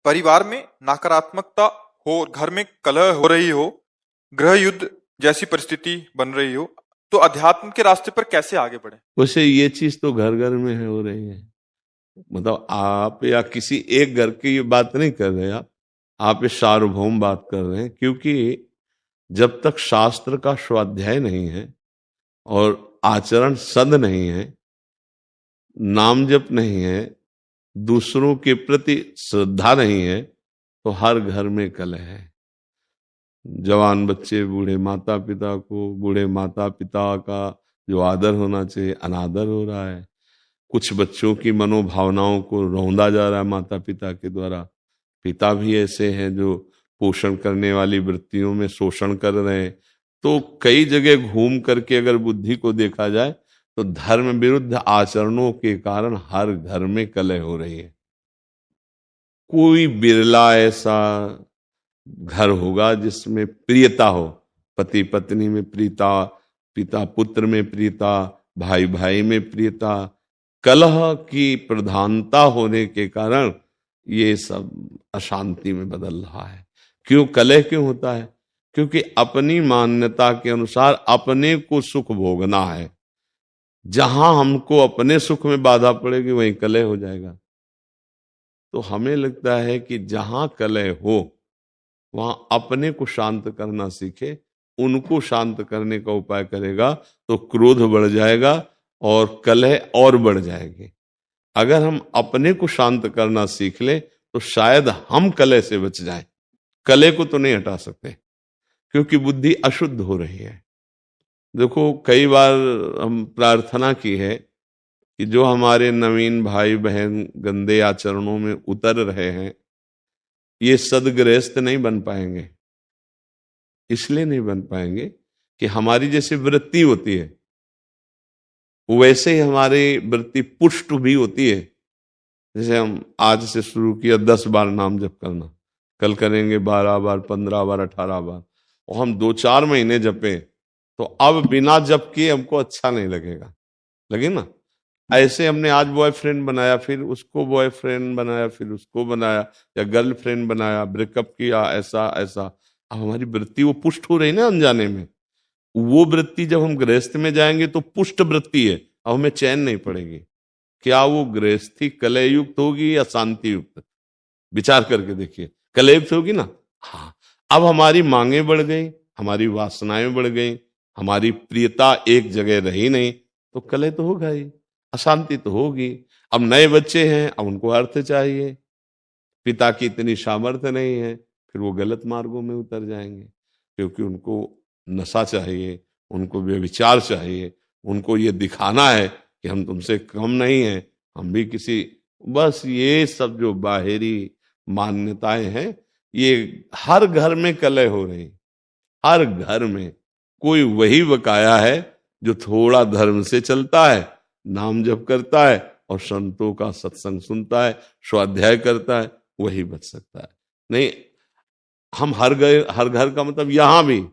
परिवार में नकारात्मकता हो, घर में कलह हो रही हो, गृह युद्ध जैसी परिस्थिति बन रही हो, तो अध्यात्म के रास्ते पर कैसे आगे बढ़े? वैसे ये चीज तो घर घर में है, हो रही है। मतलब आप या किसी एक घर की ये बात नहीं कर रहे, आप ये सार्वभौम बात कर रहे हैं। क्योंकि जब तक शास्त्र का स्वाध्याय नहीं है और आचरण सद नहीं है, नाम जप नहीं है, दूसरों के प्रति श्रद्धा नहीं है, तो हर घर में कलह है। जवान बच्चे बूढ़े माता पिता को, बूढ़े माता पिता का जो आदर होना चाहिए अनादर हो रहा है। कुछ बच्चों की मनोभावनाओं को रौंदा जा रहा है माता पिता के द्वारा। पिता भी ऐसे हैं जो पोषण करने वाली वृत्तियों में शोषण कर रहे हैं। तो कई जगह घूम करके अगर बुद्धि को देखा जाए तो धर्म विरुद्ध आचरणों के कारण हर घर में कलह हो रही है। कोई बिरला ऐसा घर होगा जिसमें प्रियता हो, पति पत्नी में प्रियता, पिता पुत्र में प्रियता, भाई भाई में प्रियता। कलह की प्रधानता होने के कारण ये सब अशांति में बदल रहा है। क्यों कलह क्यों होता है? क्योंकि अपनी मान्यता के अनुसार अपने को सुख भोगना है। जहां हमको अपने सुख में बाधा पड़ेगी वहीं कलह हो जाएगा। तो हमें लगता है कि जहां कलह हो वहां अपने को शांत करना सीखे। उनको शांत करने का उपाय करेगा तो क्रोध बढ़ जाएगा और कलह और बढ़ जाएगी। अगर हम अपने को शांत करना सीख ले तो शायद हम कलह से बच जाएं। कलह को तो नहीं हटा सकते क्योंकि बुद्धि अशुद्ध हो रही है। देखो कई बार हम प्रार्थना की है कि जो हमारे नवीन भाई बहन गंदे आचरणों में उतर रहे हैं ये सदगृहस्थ नहीं बन पाएंगे। इसलिए नहीं बन पाएंगे कि हमारी जैसे वृत्ति होती है वैसे ही हमारी वृत्ति पुष्ट भी होती है। जैसे हम आज से शुरू किया 10 बार नाम जप करना, कल करेंगे 12 बार, 15 बार, 18 बार, और हम 2-4 महीने जपे तो अब बिना जप किए हमको अच्छा नहीं लगेगा, लगे ना। ऐसे हमने आज बॉयफ्रेंड बनाया, फिर उसको बॉयफ्रेंड बनाया, फिर उसको बनाया, या गर्लफ्रेंड बनाया, ब्रेकअप किया, ऐसा ऐसा। अब हमारी वृत्ति वो पुष्ट हो रही ना अनजाने में। वो वृत्ति जब हम गृहस्थ में जाएंगे तो पुष्ट वृत्ति है, अब हमें चैन नहीं पड़ेगी। क्या वो गृहस्थी कलह युक्त होगी या शांति युक्त? विचार करके देखिए, कलह युक्त होगी ना। हाँ, अब हमारी मांगे बढ़ गई, हमारी वासनाएं बढ़ गई, हमारी प्रियता एक जगह रही नहीं, तो कलह तो होगा ही, अशांति तो होगी। अब नए बच्चे हैं, अब उनको अर्थ चाहिए, पिता की इतनी सामर्थ्य नहीं है, फिर वो गलत मार्गों में उतर जाएंगे क्योंकि उनको नशा चाहिए, उनको व्यभिचार चाहिए, उनको ये दिखाना है कि हम तुमसे कम नहीं हैं, हम भी किसी। बस ये सब जो बाहरी मान्यताएं हैं ये हर घर में कलह हो रही। हर घर में कोई वही बकाया है जो थोड़ा धर्म से चलता है, नाम जप करता है और संतों का सत्संग सुनता है, स्वाध्याय करता है, वही बच सकता है। नहीं, हम हर घर का मतलब यहां भी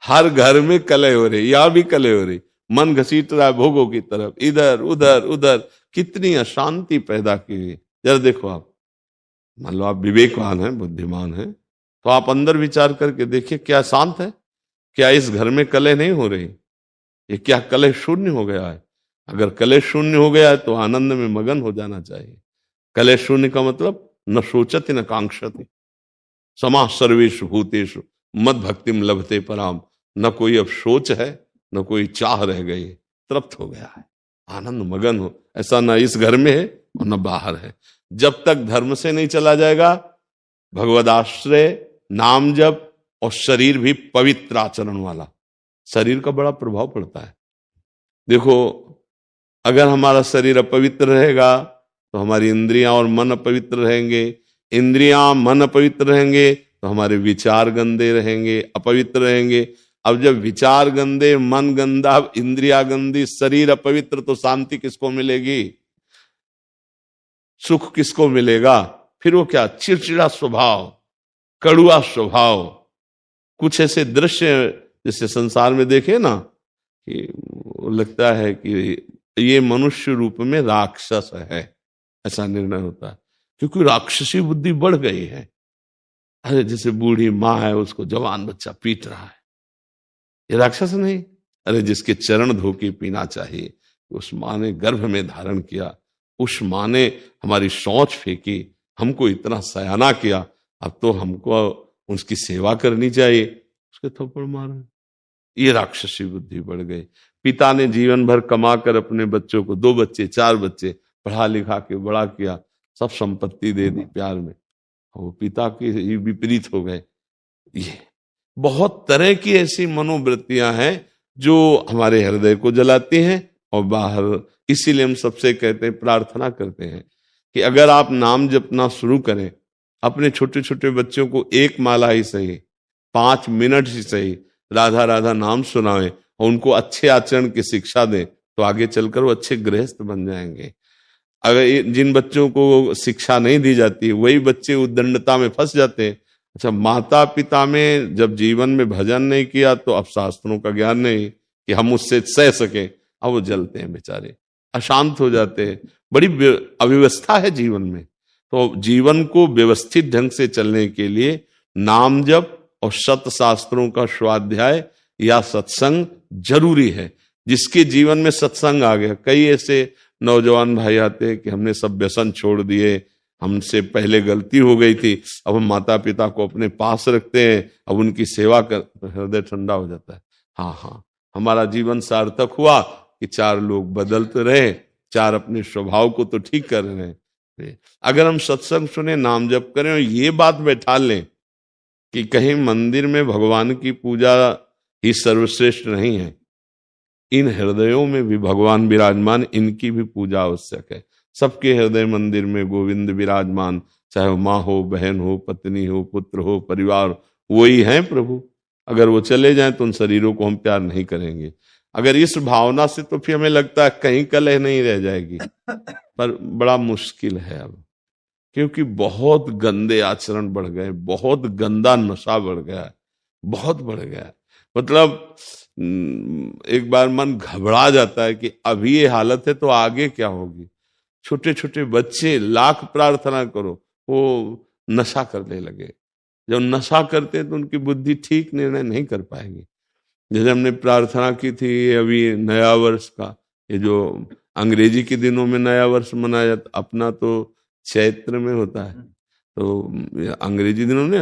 हर घर में कलह हो रही, यहां भी कलह हो रही, मन घसीट रहा है भोगों की तरफ, इधर उधर उधर, कितनी अशांति पैदा की हुई। जरा देखो आप, मान लो आप विवेकवान हैं, बुद्धिमान हैं, तो आप अंदर विचार करके देखिए क्या शांत है? क्या इस घर में कलह नहीं हो रही? ये क्या कलह शून्य हो गया है? अगर कलह शून्य हो गया है तो आनंद में मगन हो जाना चाहिए। कलह शून्य का मतलब न सोचति न कांक्षति, समा सर्वेषु भूतेषु मद भक्तिम लभते पराम। न कोई अब सोच है, न कोई चाह रह गई, तृप्त हो गया है, आनंद मगन हो। ऐसा न इस घर में है और न बाहर है। जब तक धर्म से नहीं चला जाएगा, भगवदाश्रय, नाम जप और शरीर भी पवित्र आचरण वाला, शरीर का बड़ा प्रभाव पड़ता है। देखो अगर हमारा शरीर अपवित्र रहेगा तो हमारी इंद्रियां और मन अपवित्र रहेंगे, इंद्रियां मन अपवित्र रहेंगे तो हमारे विचार गंदे रहेंगे, अपवित्र रहेंगे। अब जब विचार गंदे, मन गंदा, इंद्रिया गंदी, शरीर अपवित्र, तो शांति किसको मिलेगी? सुख किसको मिलेगा? फिर वो क्या, चिड़चिड़ा स्वभाव, कड़ुआ स्वभाव। कुछ ऐसे दृश्य जैसे संसार में देखे ना कि लगता है कि ये मनुष्य रूप में राक्षस है, ऐसा निर्णय होता है। क्योंकि राक्षसी बुद्धि बढ़ गई है। अरे जैसे बूढ़ी माँ है, उसको जवान बच्चा पीट रहा है, ये राक्षस नहीं। अरे जिसके चरण धो के पीना चाहिए, उस माँ ने गर्भ में धारण किया, उस माँ ने हमारी शौच फेंकी, हमको इतना सयाना किया, अब तो हमको उसकी सेवा करनी चाहिए, उसके थप्पड़ मारे। ये राक्षसी बुद्धि बढ़ गई। पिता ने जीवन भर कमा कर अपने बच्चों को 2 बच्चे 4 बच्चे पढ़ा लिखा के बड़ा किया, सब संपत्ति दे दी प्यार में, वो पिता के विपरीत हो गए। ये बहुत तरह की ऐसी मनोवृत्तियां हैं जो हमारे हृदय को जलाती हैं और बाहर। इसीलिए हम सबसे कहते हैं, प्रार्थना करते हैं कि अगर आप नाम जपना शुरू करें, अपने छोटे छोटे बच्चों को 1 माला ही सही, 5 मिनट ही सही राधा राधा नाम सुनाएं और उनको अच्छे आचरण की शिक्षा दें, तो आगे चलकर वो अच्छे गृहस्थ बन जाएंगे। अगर जिन बच्चों को शिक्षा नहीं दी जाती, वही बच्चे उद्दंडता में फंस जाते हैं। अच्छा, माता पिता में जब जीवन में भजन नहीं किया तो अब शास्त्रों का ज्ञान नहीं कि हम उससे सह सके, अब वो जलते हैं बेचारे, अशांत हो जाते हैं। बड़ी अव्यवस्था है जीवन में। तो जीवन को व्यवस्थित ढंग से चलने के लिए नाम जप और सत शास्त्रों का स्वाध्याय या सत्संग जरूरी है। जिसके जीवन में सत्संग आ गया, कई ऐसे नौजवान भाई आते हैं कि हमने सब व्यसन छोड़ दिए, हमसे पहले गलती हो गई थी, अब हम माता पिता को अपने पास रखते हैं, अब उनकी सेवा कर, तो हृदय ठंडा हो जाता है। हाँ, हमारा जीवन सार्थक हुआ कि 4 लोग बदलते रहे, 4 अपने स्वभाव को तो ठीक कर रहे हैं। अगर हम सत्संग सुने, नाम जप करें और ये बात बैठा लें कि कहीं मंदिर में भगवान की पूजा ही सर्वश्रेष्ठ नहीं है, इन हृदयों में भी भगवान विराजमान, इनकी भी पूजा आवश्यक है। सबके हृदय मंदिर में गोविंद विराजमान, चाहे वो माँ हो, बहन हो, पत्नी हो, पुत्र हो, परिवार, वही है प्रभु। अगर वो चले जाएं तो उन शरीरों को हम प्यार नहीं करेंगे। अगर इस भावना से, तो फिर हमें लगता है कहीं कलह नहीं रह जाएगी, पर बड़ा मुश्किल है अब, क्योंकि बहुत गंदे आचरण बढ़ गए, बहुत गंदा नशा बढ़ गया है, बहुत बढ़ गया है। मतलब एक बार मन घबरा जाता है कि अभी ये हालत है तो आगे क्या होगी। छोटे छोटे बच्चे, लाख प्रार्थना करो, वो नशा करने लगे। जब नशा करते हैं तो उनकी बुद्धि ठीक निर्णय नहीं कर पाएगी। जैसे हमने प्रार्थना की थी अभी नया वर्ष का, ये जो अंग्रेजी के दिनों में नया वर्ष मनाया जाता, अपना तो चैत्र में होता है, तो अंग्रेजी दिनों में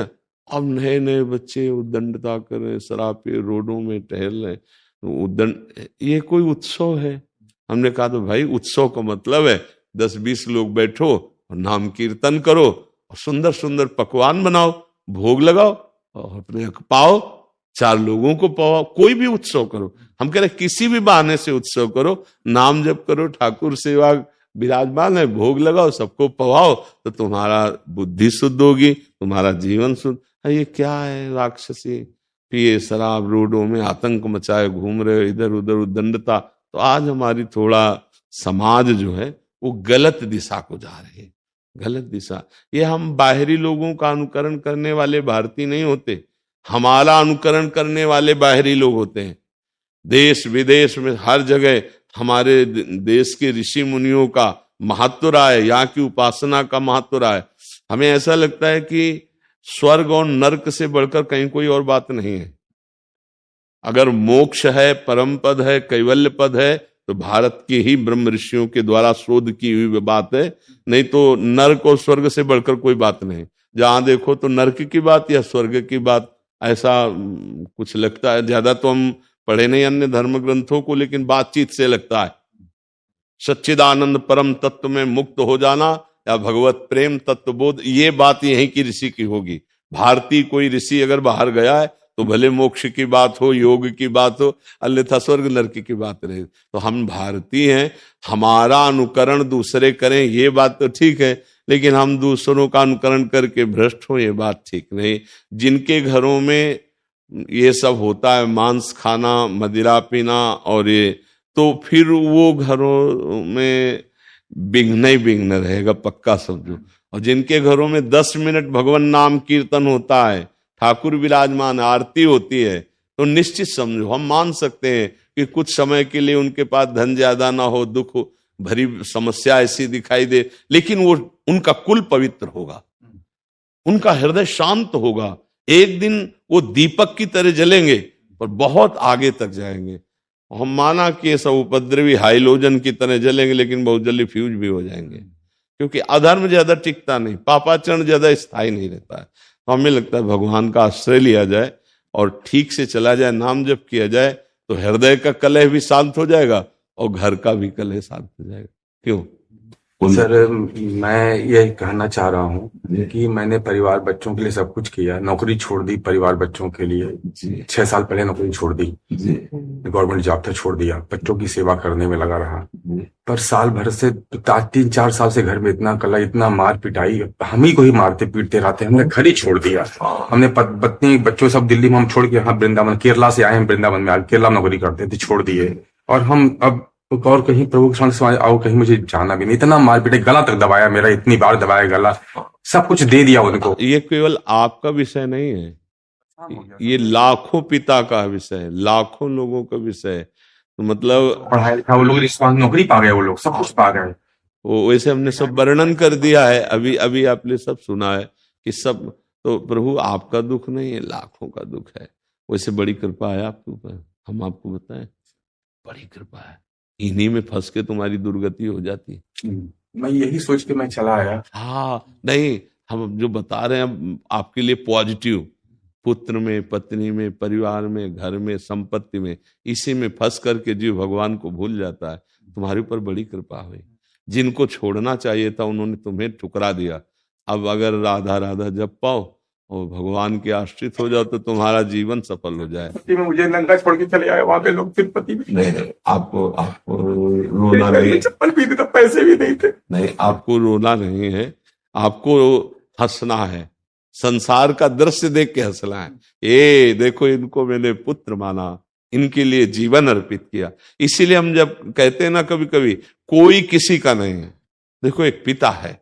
अब नए नए बच्चे उद्दंडता कर रहे, शराब पे रोडों में टहल रहे, उद्दंड, ये कोई उत्सव है? हमने कहा तो भाई उत्सव का मतलब है 10-20 लोग बैठो और नाम कीर्तन करो और सुंदर सुंदर पकवान बनाओ, भोग लगाओ और अपने पाओ, 4 लोगों को पाओ, कोई भी उत्सव करो। हम कह रहे किसी भी बहाने से उत्सव करो, नाम जप करो, ठाकुर सेवा विराजमान है, भोग लगाओ, सबको पवाओ, तो तुम्हारा बुद्धि शुद्ध होगी, तुम्हारा जीवन शुद्ध। ये क्या है? राक्षसी पिए शराब, रोडों में आतंक मचाए घूम रहे, इधर उधर उद्दंडता। तो आज हमारी थोड़ा समाज जो है वो गलत दिशा को जा रही है, गलत दिशा। ये हम बाहरी लोगों का अनुकरण करने वाले भारतीय नहीं होते, हमारा अनुकरण करने वाले बाहरी लोग होते हैं। देश विदेश में हर जगह हमारे देश के ऋषि मुनियों का महत्व रहा है, यहाँ की उपासना का महत्व रहा है। हमें ऐसा लगता है कि स्वर्ग और नरक से बढ़कर कहीं कोई और बात नहीं है। अगर मोक्ष है, परम पद है, कैवल्य पद है, तो भारत के ही ब्रह्म ऋषियों के द्वारा शोध की हुई बात है, नहीं तो नरक और स्वर्ग से बढ़कर कोई बात नहीं। जहां देखो तो नरक की बात या स्वर्ग की बात, ऐसा कुछ लगता है। ज्यादा तो हम पढ़े नहीं अन्य धर्म ग्रंथों को, लेकिन बातचीत से लगता है सच्चिदानंद परम तत्व में मुक्त हो जाना या भगवत प्रेम तत्व बोध, ये बात यहीं की ऋषि की होगी। भारतीय कोई ऋषि अगर बाहर गया है तो भले मोक्ष की बात हो, योग की बात हो, अन्यथा स्वर्ग नरक की बात रहे। तो हम भारतीय हैं, हमारा अनुकरण दूसरे करें ये बात तो ठीक है, लेकिन हम दूसरों का अनुकरण करके भ्रष्ट हो, ये बात ठीक नहीं। जिनके घरों में ये सब होता है, मांस खाना, मदिरा पीना और ये, तो फिर वो घरों में विघ्न ही विघ्न रहेगा, पक्का समझो। और जिनके घरों में 10 मिनट भगवान नाम कीर्तन होता है, ठाकुर विराजमान, आरती होती है, तो निश्चित समझो हम मान सकते हैं कि कुछ समय के लिए उनके पास धन ज्यादा ना हो, दुख हो, भरी समस्या ऐसी दिखाई दे, लेकिन वो उनका कुल पवित्र होगा, उनका हृदय शांत होगा। एक दिन वो दीपक की तरह जलेंगे और बहुत आगे तक जाएंगे। हम माना कि ये सब उपद्रवी हाइलोजन की तरह जलेंगे, लेकिन बहुत जल्दी फ्यूज भी हो जाएंगे, क्योंकि अधर्म ज्यादा टिकता नहीं, पापाचरण ज्यादा स्थायी नहीं रहता है। तो हमें लगता है भगवान का आश्रय लिया जाए और ठीक से चला जाए, नाम जप किया जाए, तो हृदय का कलह भी शांत हो जाएगा और घर का भी कलह शांत हो जाएगा। क्यों सर, मैं ये कहना चाह रहा हूँ कि मैंने परिवार बच्चों के लिए सब कुछ किया, नौकरी छोड़ दी परिवार बच्चों के लिए। 6 साल पहले नौकरी छोड़ दी, गवर्नमेंट जॉब था, छोड़ दिया, बच्चों की सेवा करने में लगा रहा। पर साल भर से 3-4 साल से घर में इतना कला, इतना मार पिटाई, हम ही को ही मारते पीटते रहते, हमने घर ही छोड़ दिया। हमने पत्नी बच्चों सब दिल्ली में हम छोड़ के, हाँ वृंदावन, केरला से आए हैं, वृंदावन में केरला में नौकरी करते थे, छोड़ दिए। और हम अब और कहीं प्रभु के सामने आओ, कहीं मुझे जाना भी नहीं। इतना मार पीटे, गला तक दबाया मेरा, इतनी बार दबाया गला, सब कुछ दे दिया उनको। ये केवल आपका विषय नहीं है, ये लाखों पिता का विषय है, लाखों लोगों का विषय है। तो मतलब पढ़ाया लिखा वो लोग, नौकरी पा गए, वो लोग सब कुछ पा गए। वो वैसे हमने सब वर्णन कर दिया है, अभी अभी आपने सब सुना है कि सब। तो प्रभु आपका दुख नहीं है, लाखों का दुख है। वैसे बड़ी कृपा है आपके ऊपर, हम आपको बताएं, बड़ी कृपा है। इन्हीं में फंस के तुम्हारी दुर्गति हो जाती है। मैं यही सोच के मैं चला आया। हाँ नहीं, हम जो बता रहे हैं आपके लिए पॉजिटिव, पुत्र में, पत्नी में, परिवार में, घर में, संपत्ति में, इसी में फंस करके जीव भगवान को भूल जाता है। तुम्हारे ऊपर बड़ी कृपा हुई। जिनको छोड़ना चाहिए था उन्होंने तुम्हें ठुकरा दिया। अब अगर राधा राधा जप पाओ और भगवान के आश्रित हो जाओ तो तुम्हारा जीवन सफल हो जाए। मुझे नंगा छोड़ के चले आए वहां पे लोग, तिरुपति में। नहीं, आपको रोना नहीं, चप्पल भी नहीं था, पैसे भी नहीं थे। नहीं, आपको रोना नहीं है, आपको हंसना है, संसार का दृश्य देख के हंसना है। ये देखो, इनको मैंने पुत्र माना, इनके लिए जीवन अर्पित किया। इसीलिए हम जब कहते हैं ना कभी कभी, कोई किसी का नहीं है। देखो एक पिता है,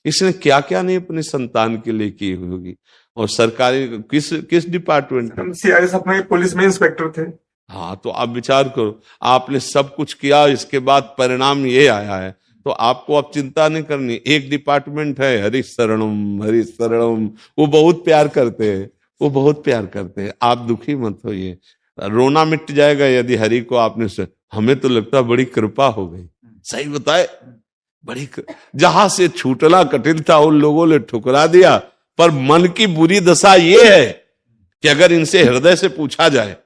इसने क्या क्या नहीं अपने संतान के लिए की होगी। और सरकारी किस डिपार्टमेंट में, सीआईएस अपने पुलिस में इंस्पेक्टर थे। हाँ, तो आप विचार करो, आपने सब कुछ किया, इसके बाद परिणाम ये आया है, तो आपको अब चिंता नहीं करनी। एक डिपार्टमेंट है हरि शरणम, हरि शरणम, वो बहुत प्यार करते हैं, वो बहुत प्यार करते हैं। आप दुखी मत होइए, रोना मिट जाएगा यदि हरि को आपने से। हमें तो लगता बड़ी कृपा हो गई, सही बताए, बड़ी जहां से छूटना कठिन था उन लोगों ने ठुकरा दिया। पर मन की बुरी दशा ये है कि अगर इनसे हृदय से पूछा जाए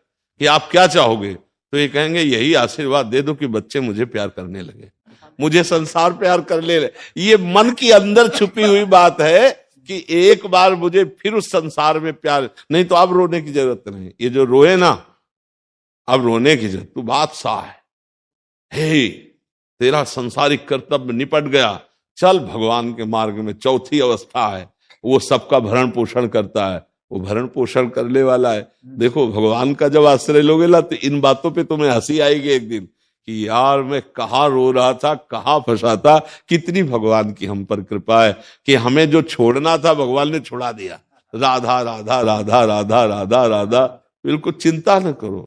कि आप क्या चाहोगे, तो ये कहेंगे यही आशीर्वाद दे दो कि बच्चे मुझे प्यार करने लगे, मुझे संसार प्यार कर ले। ये मन की अंदर छुपी हुई बात है कि एक बार मुझे फिर उस संसार में प्यार, नहीं तो अब रोने की जरूरत नहीं। ये जो रोए ना, अब रोने की जरूरत, तू बादशाह है, हे तेरा संसारिक कर्तव्य निपट गया, चल भगवान के मार्ग में। चौथी अवस्था है, वो सबका भरण पोषण करता है, वो भरण पोषण करने वाला है। देखो भगवान का जब आश्रय लोगे ना, तो इन बातों पे तुम्हें हंसी आएगी एक दिन कि यार मैं कहाँ रो रहा था, कहाँ फंसा था। कितनी भगवान की हम पर कृपा है कि हमें जो छोड़ना था भगवान ने छुड़ा दिया। राधा राधा राधा राधा राधा राधा, बिल्कुल चिंता न करो।